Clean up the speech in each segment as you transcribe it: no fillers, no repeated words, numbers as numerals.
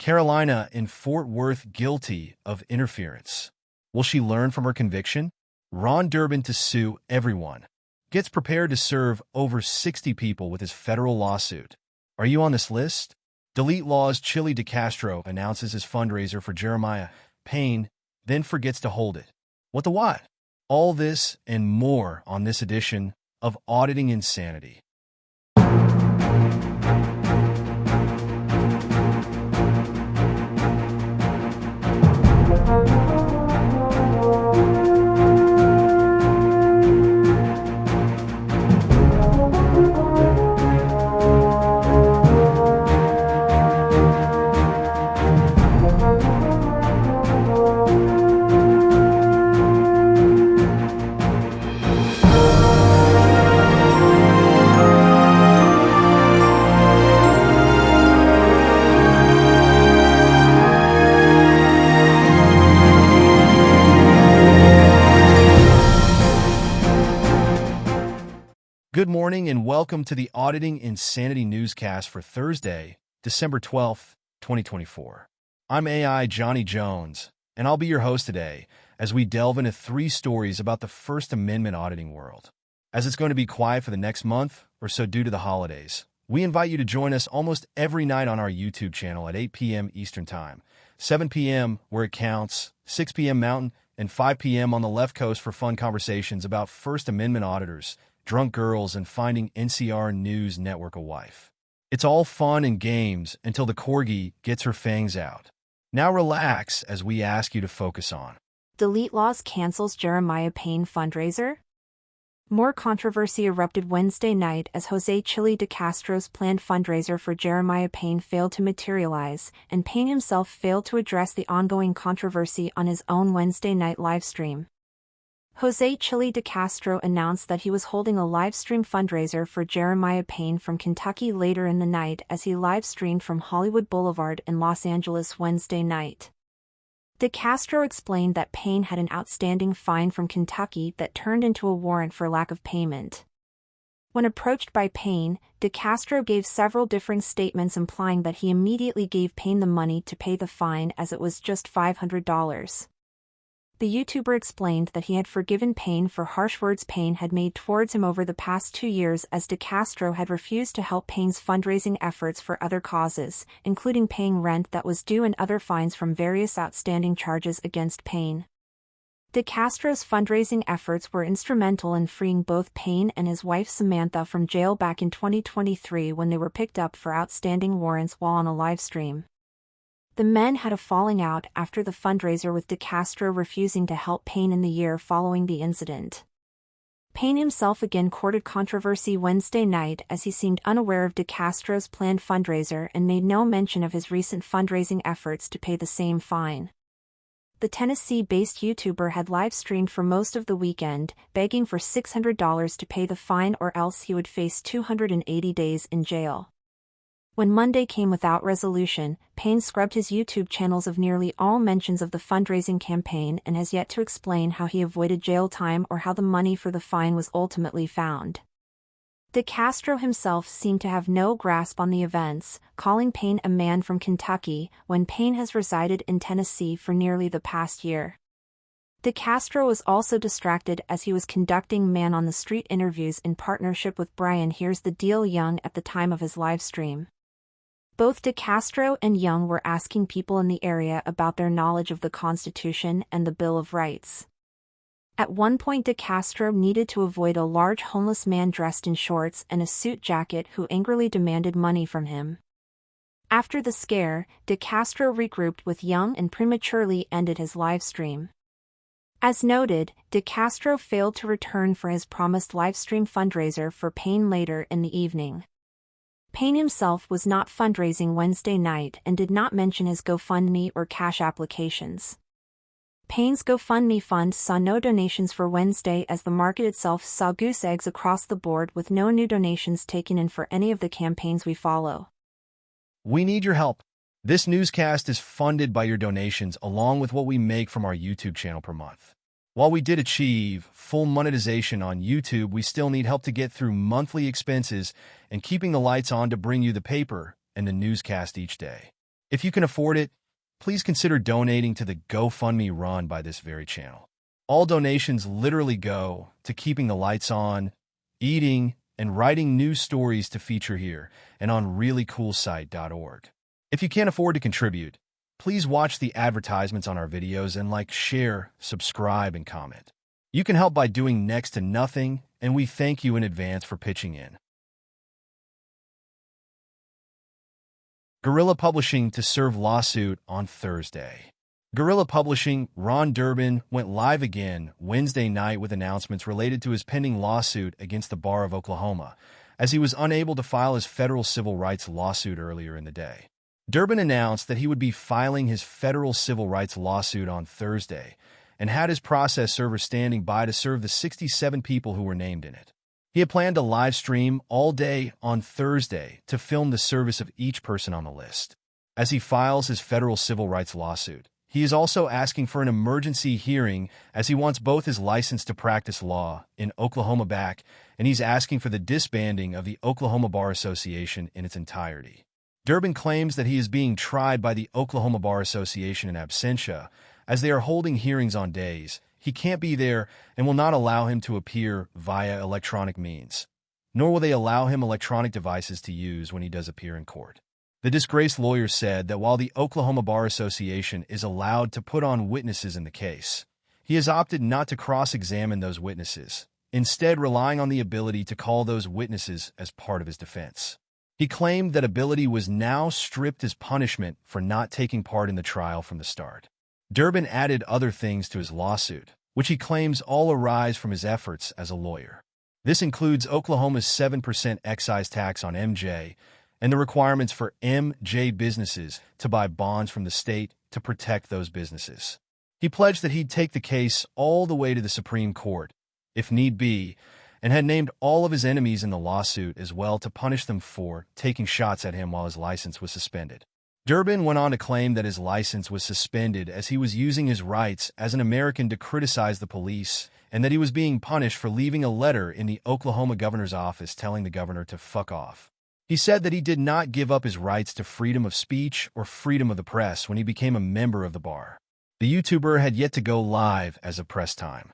Carolina in Fort Worth guilty of interference. Will she learn from her conviction? Ron Durbin to sue everyone. Gets prepared to serve over 60 people with his federal lawsuit. Are you on this list? DeleteLawZ Chille DeCastro announces his fundraiser for Jeremiah Payne, then forgets to hold it. What the what? All this and more on this edition of Auditing Insanity. Good morning and welcome to the Auditing Insanity Newscast for Thursday, December 12th, 2024. I'm AI Johnny Jones, and I'll be your host today as we delve into 3 stories about the First Amendment auditing world. As it's going to be quiet for the next month or so due to the holidays, we invite you to join us almost every night on our YouTube channel at 8 p.m. Eastern Time, 7 p.m. where it counts, 6 p.m. Mountain, and 5 p.m. on the left coast for fun conversations about First Amendment auditors, drunk girls, and finding NCR News Network a wife. It's all fun and games until the corgi gets her fangs out. Now relax as we ask you to focus on. DeleteLawZ cancels Jeremiah Payne fundraiser? More controversy erupted Wednesday night as Jose Chille DeCastro's planned fundraiser for Jeremiah Payne failed to materialize, and Payne himself failed to address the ongoing controversy on his own Wednesday night livestream. Jose Chille DeCastro announced that he was holding a livestream fundraiser for Jeremiah Payne from Kentucky later in the night as he livestreamed from Hollywood Boulevard in Los Angeles Wednesday night. DeCastro explained that Payne had an outstanding fine from Kentucky that turned into a warrant for lack of payment. When approached by Payne, DeCastro gave several different statements implying that he immediately gave Payne the money to pay the fine as it was just $500. The YouTuber explained that he had forgiven Payne for harsh words Payne had made towards him over the past 2 years as DeCastro had refused to help Payne's fundraising efforts for other causes, including paying rent that was due and other fines from various outstanding charges against Payne. DeCastro's fundraising efforts were instrumental in freeing both Payne and his wife Samantha from jail back in 2023 when they were picked up for outstanding warrants while on a livestream. The men had a falling out after the fundraiser, with DeCastro refusing to help Payne in the year following the incident. Payne himself again courted controversy Wednesday night as he seemed unaware of DeCastro's planned fundraiser and made no mention of his recent fundraising efforts to pay the same fine. The Tennessee-based YouTuber had live-streamed for most of the weekend, begging for $600 to pay the fine or else he would face 280 days in jail. When Monday came without resolution, Payne scrubbed his YouTube channels of nearly all mentions of the fundraising campaign and has yet to explain how he avoided jail time or how the money for the fine was ultimately found. DeCastro himself seemed to have no grasp on the events, calling Payne a man from Kentucky when Payne has resided in Tennessee for nearly the past year. DeCastro was also distracted as he was conducting man-on-the-street interviews in partnership with Brian Here's the Deal Young at the time of his livestream. Both DeCastro and Young were asking people in the area about their knowledge of the Constitution and the Bill of Rights. At one point, DeCastro needed to avoid a large homeless man dressed in shorts and a suit jacket who angrily demanded money from him. After the scare, DeCastro regrouped with Young and prematurely ended his livestream. As noted, DeCastro failed to return for his promised livestream fundraiser for Payne later in the evening. Payne himself was not fundraising Wednesday night and did not mention his GoFundMe or cash applications. Payne's GoFundMe fund saw no donations for Wednesday as the market itself saw goose eggs across the board with no new donations taken in for any of the campaigns we follow. We need your help. This newscast is funded by your donations along with what we make from our YouTube channel per month. While we did achieve full monetization on YouTube, we still need help to get through monthly expenses and keeping the lights on to bring you the paper and the newscast each day. If you can afford it, please consider donating to the GoFundMe run by this very channel. All donations literally go to keeping the lights on, eating, and writing news stories to feature here and on ReallyCoolSite.org. If you can't afford to contribute, please watch the advertisements on our videos and like, share, subscribe, and comment. You can help by doing next to nothing, and we thank you in advance for pitching in. Guerilla Publishing to serve lawsuit on Thursday. Guerilla Publishing, Ron Durbin, went live again Wednesday night with announcements related to his pending lawsuit against the Bar of Oklahoma, as he was unable to file his federal civil rights lawsuit earlier in the day. Durbin announced that he would be filing his federal civil rights lawsuit on Thursday and had his process server standing by to serve the 67 people who were named in it. He had planned to live stream all day on Thursday to film the service of each person on the list. As he files his federal civil rights lawsuit, he is also asking for an emergency hearing as he wants both his license to practice law in Oklahoma back, and he's asking for the disbanding of the Oklahoma Bar Association in its entirety. Durbin claims that he is being tried by the Oklahoma Bar Association in absentia, as they are holding hearings on days he can't be there and will not allow him to appear via electronic means, nor will they allow him electronic devices to use when he does appear in court. The disgraced lawyer said that while the Oklahoma Bar Association is allowed to put on witnesses in the case, he has opted not to cross-examine those witnesses, instead relying on the ability to call those witnesses as part of his defense. He claimed that ability was now stripped as punishment for not taking part in the trial from the start. Durbin added other things to his lawsuit, which he claims all arise from his efforts as a lawyer. This includes Oklahoma's 7% excise tax on MJ and the requirements for MJ businesses to buy bonds from the state to protect those businesses. He pledged that he'd take the case all the way to the Supreme Court, if need be, and had named all of his enemies in the lawsuit as well to punish them for taking shots at him while his license was suspended. Durbin went on to claim that his license was suspended as he was using his rights as an American to criticize the police, and that he was being punished for leaving a letter in the Oklahoma governor's office telling the governor to fuck off. He said that he did not give up his rights to freedom of speech or freedom of the press when he became a member of the bar. The YouTuber had yet to go live as of press time.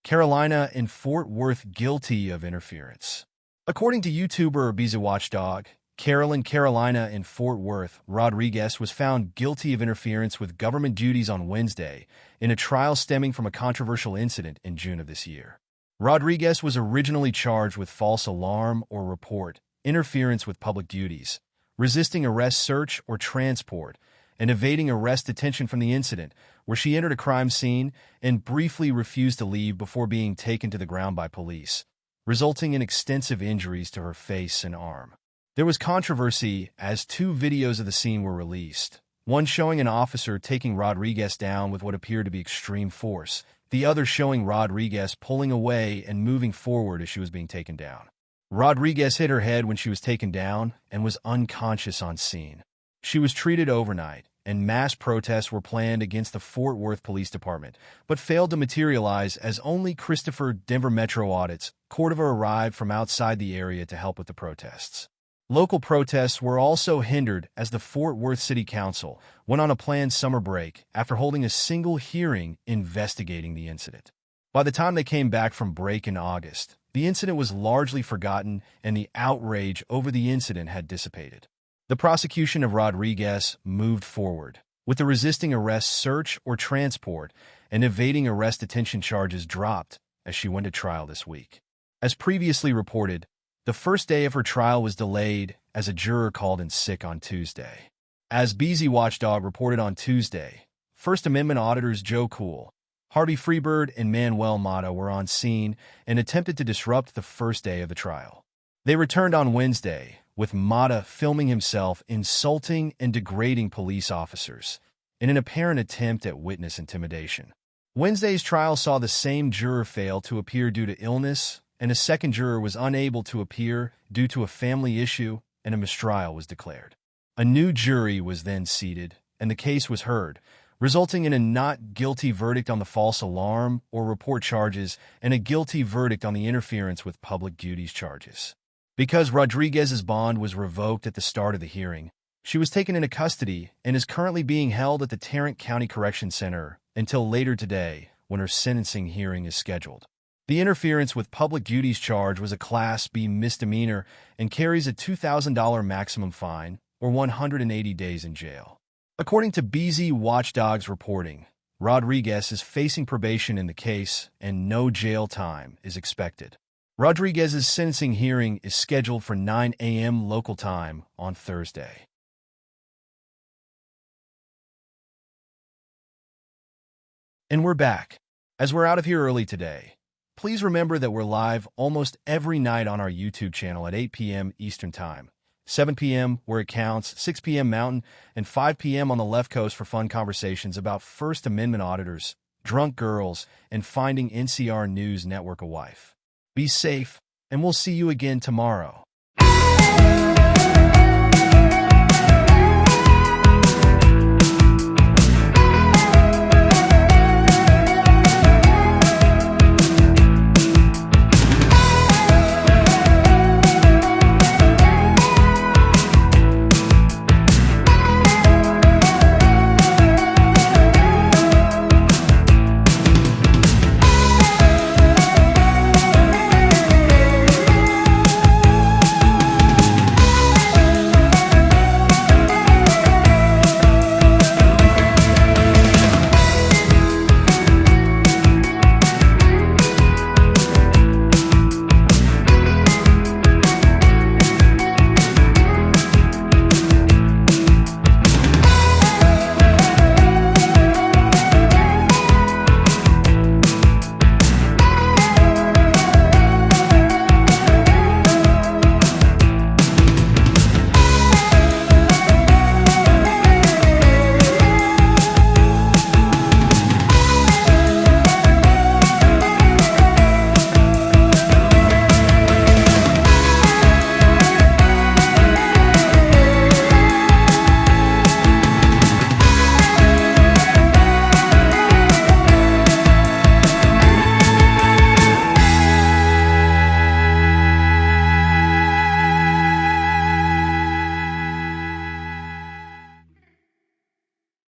Carolina and Fort Worth guilty of interference. According to YouTuber BZ Watchdog, Carolina and Fort Worth, Rodriguez was found guilty of interference with government duties on Wednesday in a trial stemming from a controversial incident in June of this year. Rodriguez was originally charged with false alarm or report, interference with public duties, resisting arrest, search, or transport, and evading arrest detention from the incident, where she entered a crime scene and briefly refused to leave before being taken to the ground by police, resulting in extensive injuries to her face and arm. There was controversy as two videos of the scene were released, one showing an officer taking Rodriguez down with what appeared to be extreme force, the other showing Rodriguez pulling away and moving forward as she was being taken down. Rodriguez hit her head when she was taken down and was unconscious on scene. She was treated overnight, and mass protests were planned against the Fort Worth Police Department, but failed to materialize as only Christopher Denver Metro Audit's Cordova arrived from outside the area to help with the protests. Local protests were also hindered as the Fort Worth City Council went on a planned summer break after holding a single hearing investigating the incident. By the time they came back from break in August, the incident was largely forgotten and the outrage over the incident had dissipated. The prosecution of Rodriguez moved forward, with the resisting arrest, search, or transport and evading arrest detention charges dropped as she went to trial this week. As previously reported, the first day of her trial was delayed as a juror called in sick on Tuesday. As BZ Watchdog reported on Tuesday, First Amendment auditors Joe Cool, Harvey Freebird, and Manuel Mata were on scene and attempted to disrupt the first day of the trial. They returned on Wednesday, with Mata filming himself insulting and degrading police officers in an apparent attempt at witness intimidation. Wednesday's trial saw the same juror fail to appear due to illness, and a second juror was unable to appear due to a family issue, and a mistrial was declared. A new jury was then seated, and the case was heard, resulting in a not guilty verdict on the false alarm or report charges and a guilty verdict on the interference with public duties charges. Because Rodriguez's bond was revoked at the start of the hearing, she was taken into custody and is currently being held at the Tarrant County Correction Center until later today, when her sentencing hearing is scheduled. The interference with public duties charge was a Class B misdemeanor and carries a $2,000 maximum fine or 180 days in jail. According to BZ Watchdog's reporting, Rodriguez is facing probation in the case and no jail time is expected. Rodriguez's sentencing hearing is scheduled for 9 a.m. local time on Thursday. And we're back. As we're out of here early today, please remember that we're live almost every night on our YouTube channel at 8 p.m. Eastern Time, 7 p.m. where it counts, 6 p.m. Mountain, and 5 p.m. on the left coast for fun conversations about First Amendment auditors, drunk girls, and finding NCR News Network a wife. Be safe, and we'll see you again tomorrow.